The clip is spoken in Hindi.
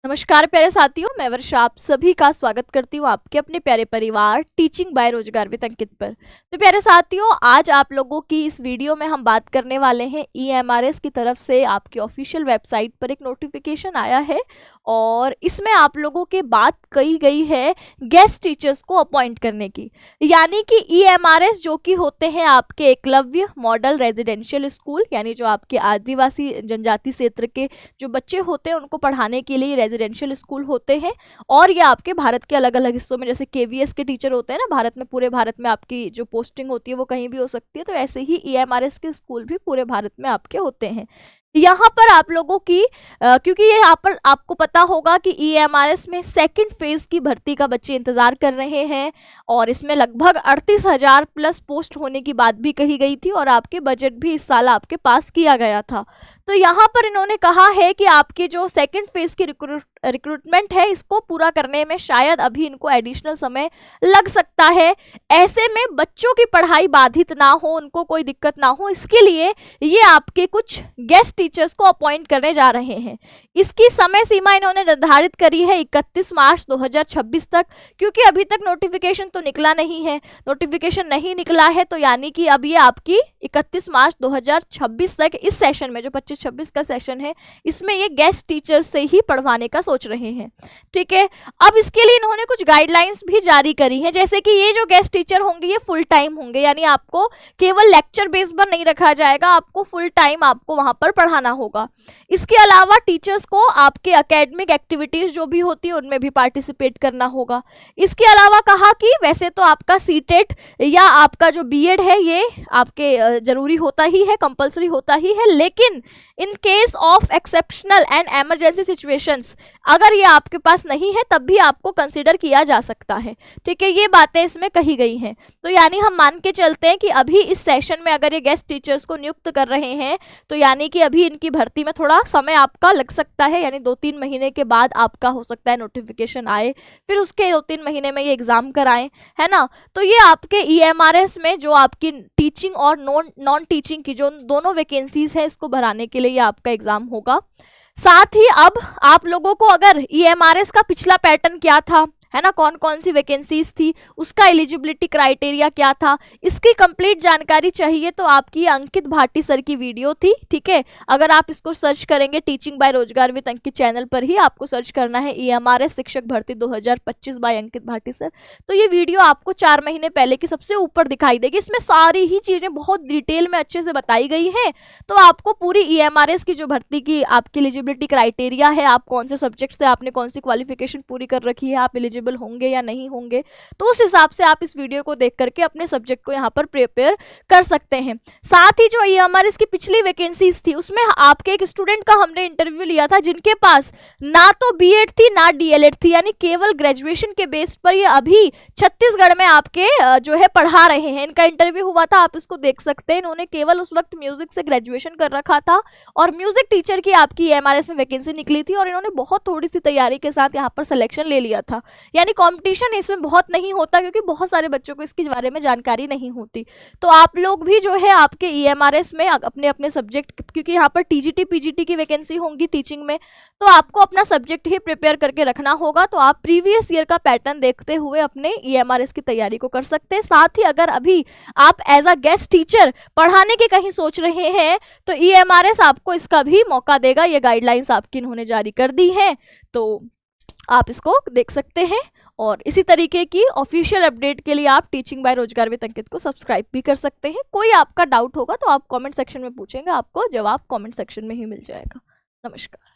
नमस्कार प्यारे साथियों, मैं वर्षा आप सभी का स्वागत करती हूँ आपके अपने प्यारे परिवार टीचिंग बाय रोजगार विद अंकित पर। तो प्यारे साथियों, आज आप लोगों की इस वीडियो में हम बात करने वाले हैं EMRS की तरफ से आपकी ऑफिशियल वेबसाइट पर एक नोटिफिकेशन आया है और इसमें आप लोगों के बात कही गई है गेस्ट टीचर्स को अपॉइंट करने की। यानी कि EMRS जो कि होते हैं आपके एकलव्य मॉडल रेजिडेंशियल स्कूल, यानी जो आपके आदिवासी जनजाति क्षेत्र के जो बच्चे होते हैं उनको पढ़ाने के लिए रेजिडेंशियल स्कूल होते हैं। और ये आपके भारत के अलग अलग हिस्सों में, जैसे KVS के टीचर होते हैं ना भारत में, पूरे भारत में आपकी जो पोस्टिंग होती है वो कहीं भी हो सकती है, तो ऐसे ही EMRS के स्कूल भी पूरे भारत में आपके होते हैं। यहाँ पर आप लोगों की क्योंकि ये यहाँ पर आपको पता होगा कि EMRS में सेकंड फेज की भर्ती का बच्चे इंतजार कर रहे हैं और इसमें लगभग 38,000 प्लस पोस्ट होने की बात भी कही गई थी और आपके बजट भी इस साल आपके पास किया गया था। तो यहाँ पर इन्होंने कहा है कि आपके जो सेकंड फेज की रिक्रूटमेंट है इसको पूरा करने में शायद अभी इनको एडिशनल समय लग सकता है। ऐसे में बच्चों की पढ़ाई बाधित ना हो, उनको कोई दिक्कत ना हो, इसके लिए ये आपके कुछ गेस्ट टीचर्स को अपॉइंट करने जा रहे हैं। इसकी समय सीमा इन्होंने निर्धारित करी है 31 मार्च 2026 तक, क्योंकि अभी तक नोटिफिकेशन तो निकला नहीं है। नोटिफिकेशन नहीं निकला है तो यानी कि अब ये आपकी 31 मार्च 2026 तक इस सेशन में, जो 25-26 का सेशन है, इसमें ये गेस्ट टीचर से ही पढ़वाने का सोच रहे हैं। ठीक है, अब इसके लिए इन्होंने कुछ गाइडलाइंस भी जारी करी हैं, जैसे कि ये जो गेस्ट टीचर होंगे ये फुल टाइम होंगे, यानी आपको केवल लेक्चर बेस पर नहीं रखा जाएगा, आपको फुल टाइम आपको वहां पर पढ़ाना होगा। इसके अलावा टीचर्स को आपके एकेडमिक एक्टिविटीज जो भी होती है उनमें भी पार्टिसिपेट करना होगा। इसके अलावा कहा कि वैसे तो आपका सीटेट या आपका जो बीएड है ये आपके जरूरी होता ही है, कंपलसरी होता ही है, लेकिन in case of exceptional and emergency situations अगर ये आपके पास नहीं है तब भी आपको कंसीडर किया जा सकता है। ठीक है, ये बातें इसमें कही गई हैं। तो यानी हम मान के चलते हैं कि अभी इस सेशन में अगर ये गेस्ट टीचर्स को नियुक्त कर रहे हैं तो यानी कि अभी इनकी भर्ती में थोड़ा समय आपका लग सकता है, यानी 2-3 महीने के बाद आपका हो सकता है नोटिफिकेशन आए, फिर उसके 2-3 महीने में ये एग्जाम कराएं, है ना। तो ये आपके EMRS में जो आपकी टीचिंग और नॉन टीचिंग की जो दोनों वैकेंसीज है इसको भराने के लिए ये आपका एग्जाम होगा। साथ ही अब आप लोगों को अगर EMRS का पिछला पैटर्न क्या था, है ना, कौन कौन सी वैकेंसीज थी, उसका एलिजिबिलिटी क्राइटेरिया क्या था, इसकी कंप्लीट जानकारी चाहिए तो आपकी अंकित भाटी सर की वीडियो थी। ठीक है, अगर आप इसको सर्च करेंगे टीचिंग बाय रोजगार विद अंकित चैनल पर ही आपको सर्च करना है EMRS शिक्षक भर्ती 2025 बाय अंकित भाटी सर, तो ये वीडियो आपको 4 महीने पहले की सबसे ऊपर दिखाई देगी। इसमें सारी ही चीजें बहुत डिटेल में अच्छे से बताई गई है, तो आपको पूरी EMRS की जो भर्ती की आपकी एलिजिबिलिटी क्राइटेरिया है, आप कौन से सब्जेक्ट से आपने कौन सी क्वालिफिकेशन पूरी कर रखी है, आप होंगे या नहीं होंगे, तो उस हिसाब से आप इस वीडियो को देख करके अपने सब्जेक्ट को यहाँ पर प्रिपेयर कर सकते हैं। साथ ही जो EMRS की पिछली वैकेंसीज थी उसमें आपके एक स्टूडेंट का हमने इंटरव्यू लिया था जिनके पास ना तो बीएड थी ना डीएलएड थी, यानी केवल ग्रेजुएशन के बेस पर ये अभी छत्तीसगढ़ में आपके जो है पढ़ा रहे हैं। इनका इंटरव्यू हुआ था, आप इसको देख सकते हैं। इन्होंने केवल उस वक्त म्यूजिक से ग्रेजुएशन कर रखा था और म्यूजिक टीचर की आपकी EMRS में वैकेंसी निकली थी और इन्होंने बहुत थोड़ी सी तैयारी के साथ यहाँ पर सिलेक्शन ले लिया था। यानी कंपटीशन इसमें बहुत नहीं होता क्योंकि बहुत सारे बच्चों को इसके बारे में जानकारी नहीं होती। तो आप लोग भी जो है आपके EMRS में अपने अपने सब्जेक्ट, क्योंकि यहाँ पर TGT PGT की वैकेंसी होंगी टीचिंग में, तो आपको अपना सब्जेक्ट ही प्रिपेयर करके रखना होगा। तो आप प्रीवियस ईयर का पैटर्न देखते हुए अपने EMRS की तैयारी को कर सकते हैं। साथ ही अगर अभी आप एज अ गेस्ट टीचर पढ़ाने की कहीं सोच रहे हैं तो EMRS आपको इसका भी मौका देगा। ये गाइडलाइंस आपकी इन्होंने जारी कर दी है, तो आप इसको देख सकते हैं। और इसी तरीके की ऑफिशियल अपडेट के लिए आप टीचिंग बाय रोजगार विद अंकित को सब्सक्राइब भी कर सकते हैं। कोई आपका डाउट होगा तो आप कमेंट सेक्शन में पूछेंगे, आपको जवाब कमेंट सेक्शन में ही मिल जाएगा। नमस्कार।